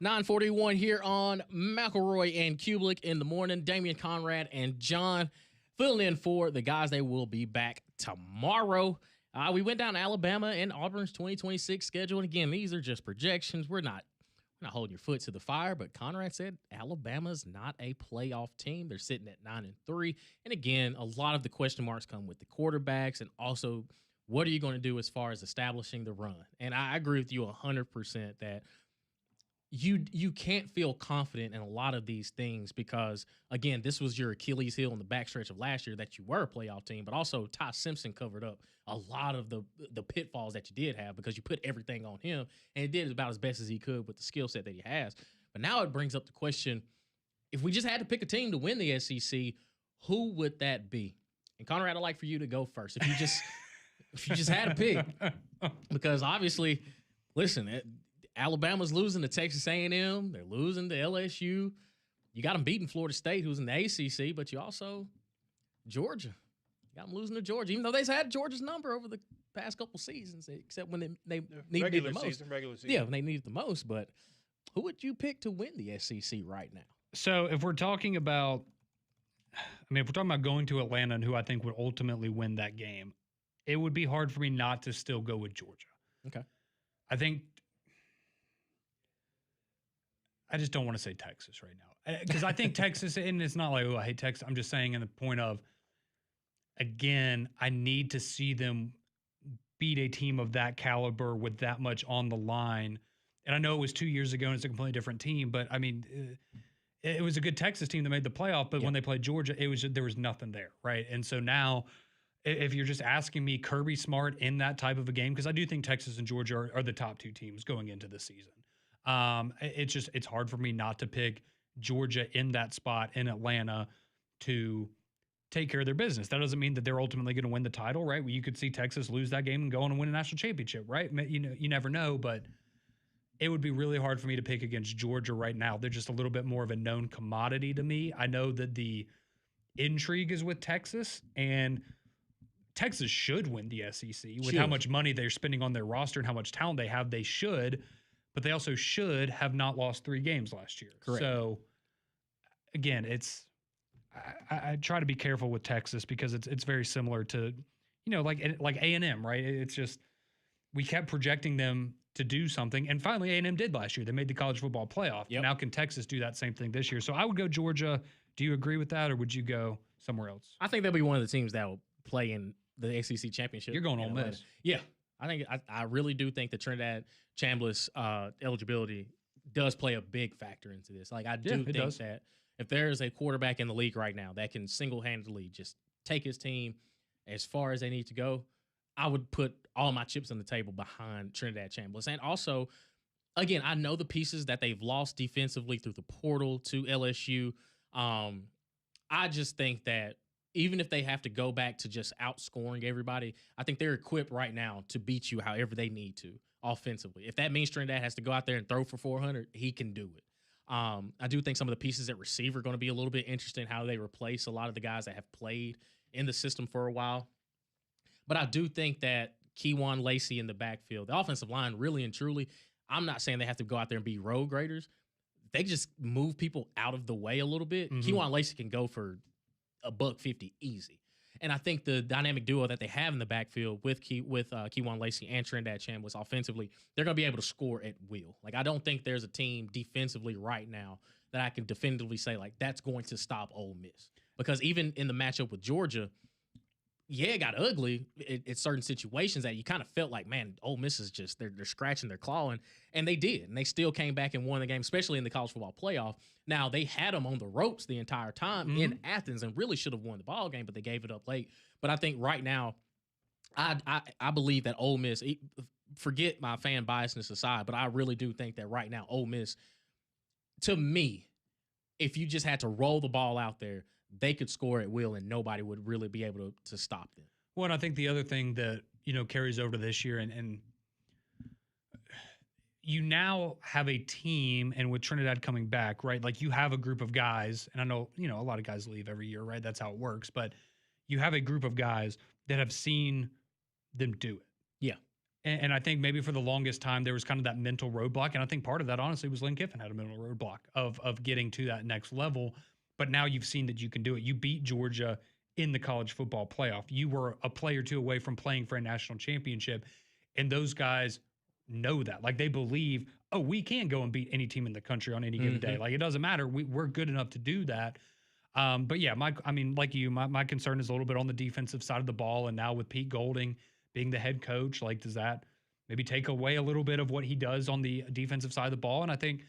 9:41 here on McElroy and Cubelic in the morning. Damian Conrad and John filling in for the guys. They will be back tomorrow. We went down to Alabama and Auburn's 2026 schedule. And again, these are just projections. We're not holding your foot to the fire, but Conrad said Alabama's not a playoff team. They're sitting at 9-3. And again, a lot of the question marks come with the quarterbacks and also what are you going to do as far as establishing the run? And I agree with you 100% that you can't feel confident in a lot of these things because, again, this was your Achilles heel in the backstretch of last year that you were a playoff team, but also Ty Simpson covered up a lot of the pitfalls that you did have because you put everything on him, and he did about as best as he could with the skill set that he has. But now it brings up the question, if we just had to pick a team to win the SEC, who would that be? And Conrad, I'd like for you to go first. If you just had to pick, because obviously, listen, Alabama's losing to Texas A&M. They're losing to LSU. You got them beating Florida State, who's in the ACC, but you also Georgia. You got them losing to Georgia, even though they've had Georgia's number over the past couple seasons, except when they needed it the most. Regular season. Yeah, when they needed it the most. But who would you pick to win the SEC right now? So if we're talking about, if we're talking about going to Atlanta and who I think would ultimately win that game, it would be hard for me not to still go with Georgia. Okay. I just don't want to say Texas right now because I think Texas, and it's not like, oh, I hate Texas. I'm just saying in the point of, again, I need to see them beat a team of that caliber with that much on the line. And I know it was 2 years ago and it's a completely different team, but it was a good Texas team that made the playoff. But when they played Georgia, there was nothing there, right? And so now, if you're just asking me Kirby Smart in that type of a game, because I do think Texas and Georgia are the top two teams going into the season. It's hard for me not to pick Georgia in that spot in Atlanta to take care of their business. That doesn't mean that they're ultimately going to win the title, right? Well, you could see Texas lose that game and go on and win a national championship, right? You never know, but it would be really hard for me to pick against Georgia right now. They're just a little bit more of a known commodity to me. I know that the intrigue is with Texas, and Texas should win the SEC with how much money they're spending on their roster and how much talent they have. They should. But they also should have not lost 3 games last year. Correct. So, again, I try to be careful with Texas because it's very similar to, like A&M, right? It's just we kept projecting them to do something, and finally A&M did last year. They made the college football playoff. Yep. Now can Texas do that same thing this year? So I would go Georgia. Do you agree with that, or would you go somewhere else? I think they'll be one of the teams that will play in the SEC championship. You're going Ole Miss. Yeah. I really do think the Trinidad Chambliss eligibility does play a big factor into this. Like, I do think that if there is a quarterback in the league right now that can single-handedly just take his team as far as they need to go, I would put all my chips on the table behind Trinidad Chambliss. And also, again, I know the pieces that they've lost defensively through the portal to LSU. I just think that even if they have to go back to just outscoring everybody, I think they're equipped right now to beat you however they need to offensively. If that means Trinidad has to go out there and throw for 400, he can do it. I do think some of the pieces at receiver are going to be a little bit interesting, how they replace a lot of the guys that have played in the system for a while. But I do think that Keywan Lacey in the backfield, the offensive line, really and truly, I'm not saying they have to go out there and be road graders. They just move people out of the way a little bit. Mm-hmm. Keywan Lacey can go for $150 easy. And I think the dynamic duo that they have in the backfield with Keywan Lacey and Trinidad Chambliss offensively, they're going to be able to score at will. Like, I don't think there's a team defensively right now that I can definitively say, like, that's going to stop Ole Miss. Because even in the matchup with Georgia, it got ugly in certain situations that you kind of felt like, man, Ole Miss is just, they're scratching, they're clawing. And they did. And they still came back and won the game, especially in the college football playoff. Now, they had them on the ropes the entire time in Athens and really should have won the ball game, but they gave it up late. But I think right now, I believe that Ole Miss, forget my fan biasness aside, but I really do think that right now, Ole Miss, to me, if you just had to roll the ball out there, they could score at will and nobody would really be able to stop them. Well, and I think the other thing that, carries over to this year and you now have a team, and with Trinidad coming back, right? Like, you have a group of guys, and I know, a lot of guys leave every year, right? That's how it works. But you have a group of guys that have seen them do it. Yeah. And I think maybe for the longest time there was kind of that mental roadblock, and I think part of that honestly was Lane Kiffin had a mental roadblock of getting to that next level. But now you've seen that you can do it. You beat Georgia in the college football playoff. You were a play or two away from playing for a national championship, and those guys know that. Like they believe, oh, we can go and beat any team in the country on any given day. Like it doesn't matter. We're good enough to do that. But yeah, my concern is a little bit on the defensive side of the ball, and now with Pete Golding being the head coach, like does that maybe take away a little bit of what he does on the defensive side of the ball? And I think,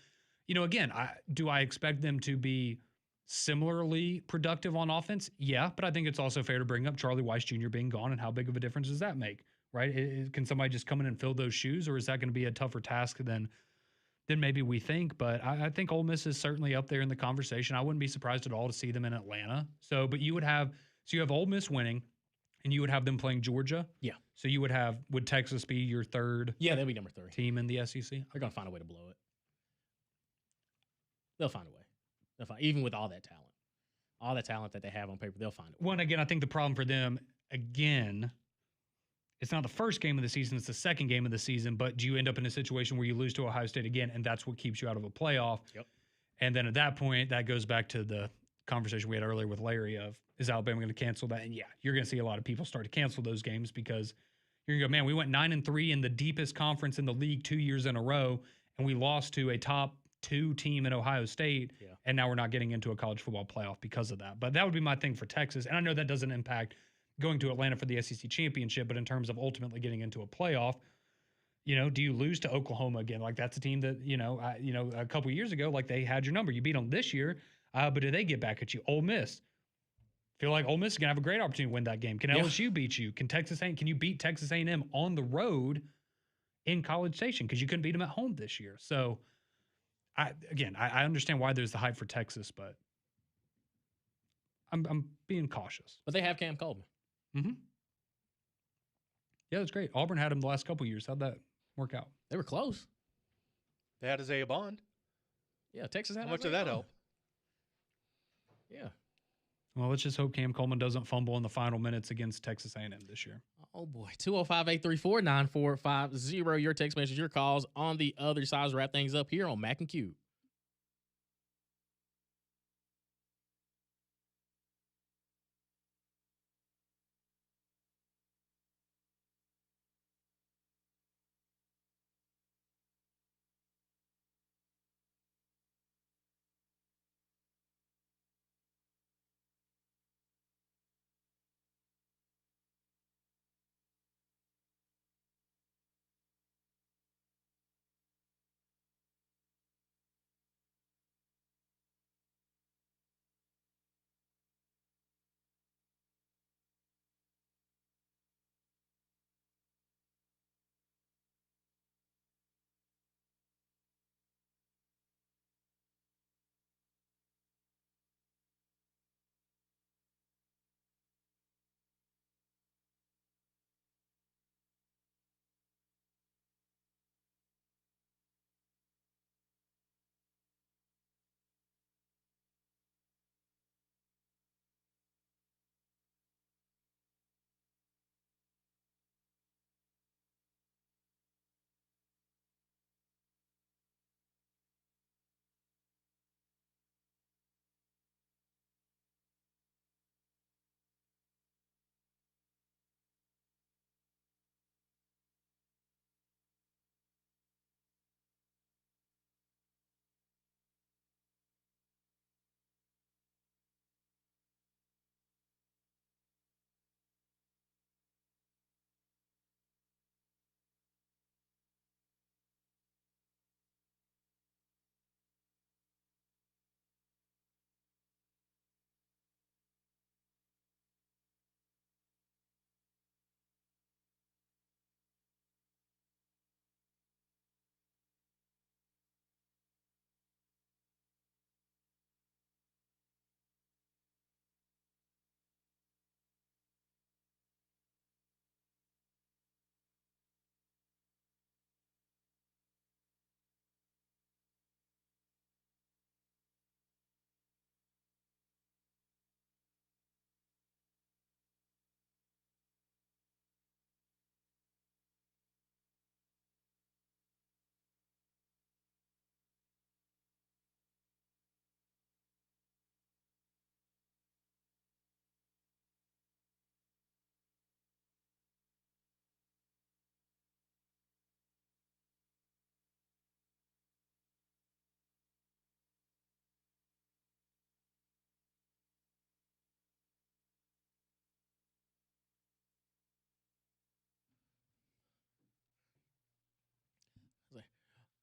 again, I expect them to be similarly productive on offense? Yeah, but I think it's also fair to bring up Charlie Weiss Jr. being gone and how big of a difference does that make, right? Can somebody just come in and fill those shoes, or is that going to be a tougher task than maybe we think? But I think Ole Miss is certainly up there in the conversation. I wouldn't be surprised at all to see them in Atlanta. But you have Ole Miss winning, and you would have them playing Georgia. Yeah. So would Texas be your third? Yeah, they'll be number 3 team in the SEC. They're gonna find a way to blow it. They'll find a way. Even with all that talent that they have on paper, they'll find it. Well, and again, I think the problem for them, again, it's not the first game of the season, it's the second game of the season, but do you end up in a situation where you lose to Ohio State again, and that's what keeps you out of a playoff? Yep. And then at that point, that goes back to the conversation we had earlier with Larry of, is Alabama going to cancel that? And yeah, you're going to see a lot of people start to cancel those games because you're going to go, man, we went 9-3 in the deepest conference in the league 2 years in a row, and we lost to a top 2 team in Ohio State, and now we're not getting into a college football playoff because of that. But that would be my thing for Texas. And I know that doesn't impact going to Atlanta for the SEC championship, but in terms of ultimately getting into a playoff, do you lose to Oklahoma again? Like that's a team that, a couple of years ago, like they had your number. You beat them this year, but do they get back at you? Ole Miss. Feel like Ole Miss is going to have a great opportunity to win that game. Can LSU beat you? Can you beat Texas A&M on the road in College Station? Because you couldn't beat them at home this year. So, I understand why there's the hype for Texas, but I'm being cautious. But they have Cam Coleman. Mm-hmm. Yeah, that's great. Auburn had him the last couple of years. How'd that work out? They were close. They had Isaiah Bond. Yeah, Texas had. How much did that help? Yeah. Well, let's just hope Cam Coleman doesn't fumble in the final minutes against Texas A&M this year. Oh, boy. 205-834-9450. Your text message, your calls on the other side. Let's wrap things up here on Mac and Q.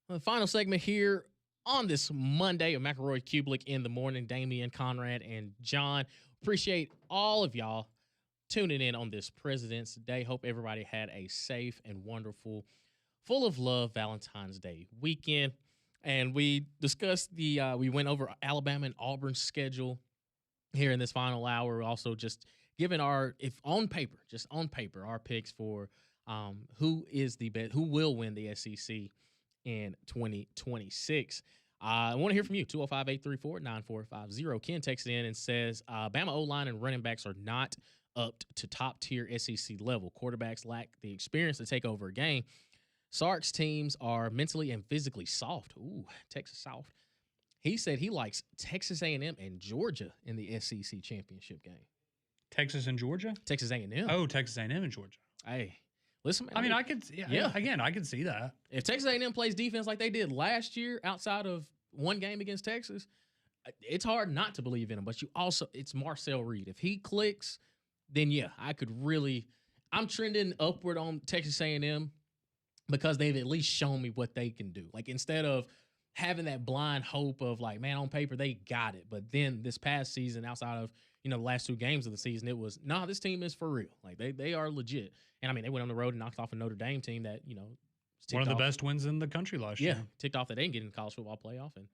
The final segment here on this Monday of McElroy Cubelic in the morning. Damian, Conrad, and John. Appreciate all of y'all tuning in on this President's Day. Hope everybody had a safe and wonderful, full of love Valentine's Day weekend. And we discussed we went over Alabama and Auburn's schedule here in this final hour. Also just giving our on paper, our picks for who is the best, who will win the SEC in 2026. I want to hear from you. 205-834-9450. Ken texted in and says, Bama O-line and running backs are not up to top-tier SEC level. Quarterbacks lack the experience to take over a game. Sark's teams are mentally and physically soft. Ooh, Texas soft. He said he likes Texas A&M and Georgia in the SEC championship game. Texas and Georgia? Texas A&M. Oh, Texas A&M and Georgia. Hey, listen, man. I mean, I could, again, I could see that. If Texas A&M plays defense like they did last year outside of one game against Texas, it's hard not to believe in them. But it's Marcel Reed. If he clicks, then yeah, I'm trending upward on Texas A&M because they've at least shown me what they can do. Like, instead of having that blind hope of like, man, on paper, they got it. But then this past season, outside of, the last two games of the season, it was, this team is for real. Like, they are legit. And I mean, they went on the road and knocked off a Notre Dame team that, one of the best wins in the country last year. Yeah, ticked off that they didn't get in the college football playoff, and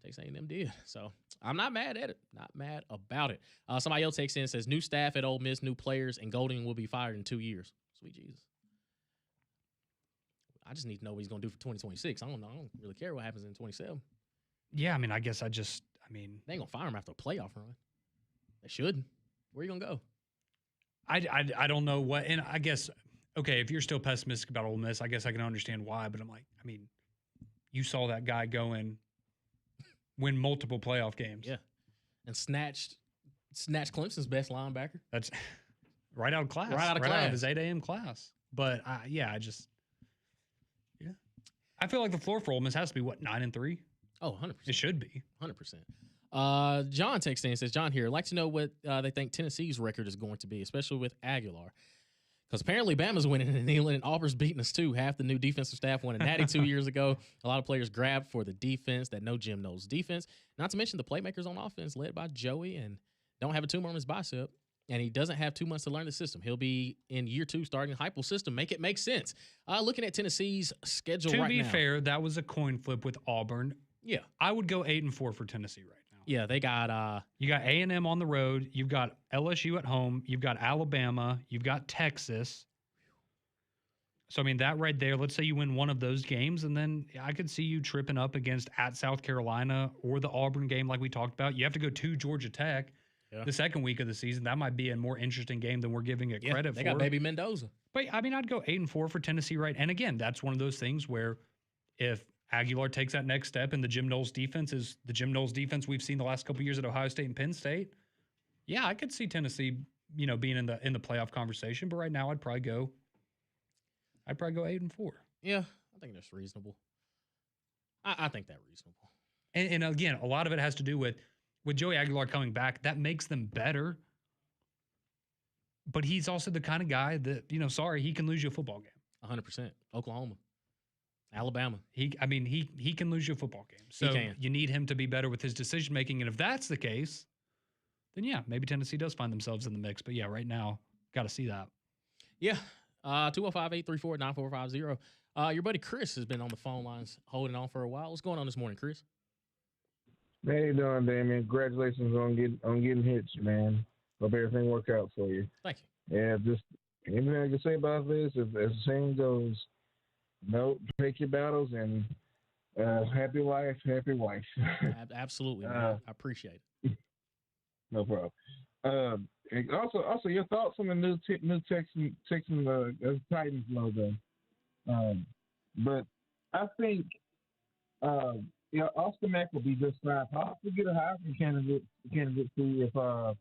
Texas A&M did. So I'm not mad at it. Not mad about it. Somebody else takes in and says, new staff at Ole Miss, new players, and Golding will be fired in 2 years. Sweet Jesus. I just need to know what he's going to do for 2026. I don't know. I don't really care what happens in 27. Yeah, I mean, I guess they ain't going to fire him after a playoff run. They should. Where are you going to go? I don't know what, and I guess, okay, if you're still pessimistic about Ole Miss, I guess I can understand why, but I'm like, I mean, you saw that guy go and win multiple playoff games. Yeah. And snatched Clemson's best linebacker. That's right out of class. Right out of his 8 a.m. class. But, yeah. I feel like the floor for Ole Miss has to be, 9-3? Oh, 100%. It should be. 100%. John texts in and says, John here, I'd like to know what they think Tennessee's record is going to be, especially with Aguilar. Because apparently Bama's winning in England and Auburn's beating us too. Half the new defensive staff won a natty 2 years ago. A lot of players grabbed for the defense that know Jim knows defense. Not to mention the playmakers on offense led by Joey and don't have a tumor on his bicep. And he doesn't have 2 months to learn the system. He'll be in year 2 starting Heupel's system. Make it make sense. Looking at Tennessee's schedule right now. To be fair, that was a coin flip with Auburn. Yeah. I would go 8-4 for Tennessee right now. Yeah, they got you got A&M on the road, you've got LSU at home, you've got Alabama, you've got Texas. So I mean that right there, let's say you win one of those games, and then I could see you tripping up against at South Carolina or the Auburn game like we talked about. You have to go to Georgia Tech the second week of the season. That might be a more interesting game than we're giving it credit for. They got baby Mendoza. But I mean, I'd go 8-4 for Tennessee, right? And again, that's one of those things where if Aguilar takes that next step and the Jim Knowles defense is the Jim Knowles defense we've seen the last couple of years at Ohio State and Penn State, yeah, I could see Tennessee, being in the playoff conversation. But right now, I'd probably go 8-4. Yeah, I think that's reasonable. I think that's reasonable. And again, a lot of it has to do with Joey Aguilar coming back. That makes them better. But he's also the kind of guy that, he can lose you a football game. 100%. Oklahoma. Alabama. He can lose you a football game. So you need him to be better with his decision making. And if that's the case, then yeah, maybe Tennessee does find themselves in the mix. But yeah, right now, got to see that. Yeah. 205-834-9450. Your buddy Chris has been on the phone lines holding on for a while. What's going on this morning, Chris? How you doing, Damian? Congratulations on getting hitched, man. Hope everything works out for you. Thank you. Yeah, just anything I can say about this, as the saying goes, pick your battles and happy life, happy wife. Absolutely, man. I appreciate it. No problem. And also, your thoughts on the new Texan Titans logo. But I think Austin Mack will be just fine. Possibly get a Heisman candidate see if the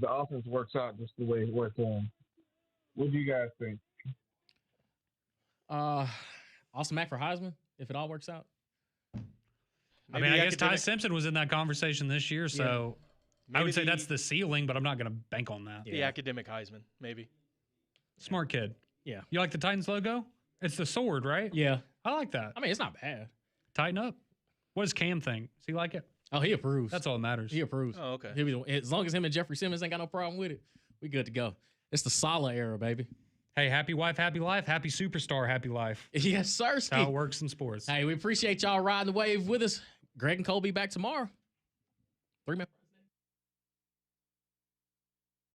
offense works out just the way it worked on. What do you guys think? Austin Mack for Heisman, if it all works out. I mean, I guess Ty Simpson was in that conversation this year, so I would say that's the ceiling, but I'm not going to bank on that. The academic Heisman, maybe. Smart kid. Yeah. You like the Titans logo? It's the sword, right? Yeah. I like that. I mean, it's not bad. Tighten up. What does Cam think? Does he like it? Oh, he approves. That's all that matters. He approves. Oh, okay. He'll be as long as him and Jeffrey Simmons ain't got no problem with it, we good to go. It's the Sala era, baby. Hey, happy wife, happy life, happy superstar, happy life. Yes, sir. That's how it works in sports. Hey, we appreciate y'all riding the wave with us. Greg and Cole be back tomorrow. 3 minutes.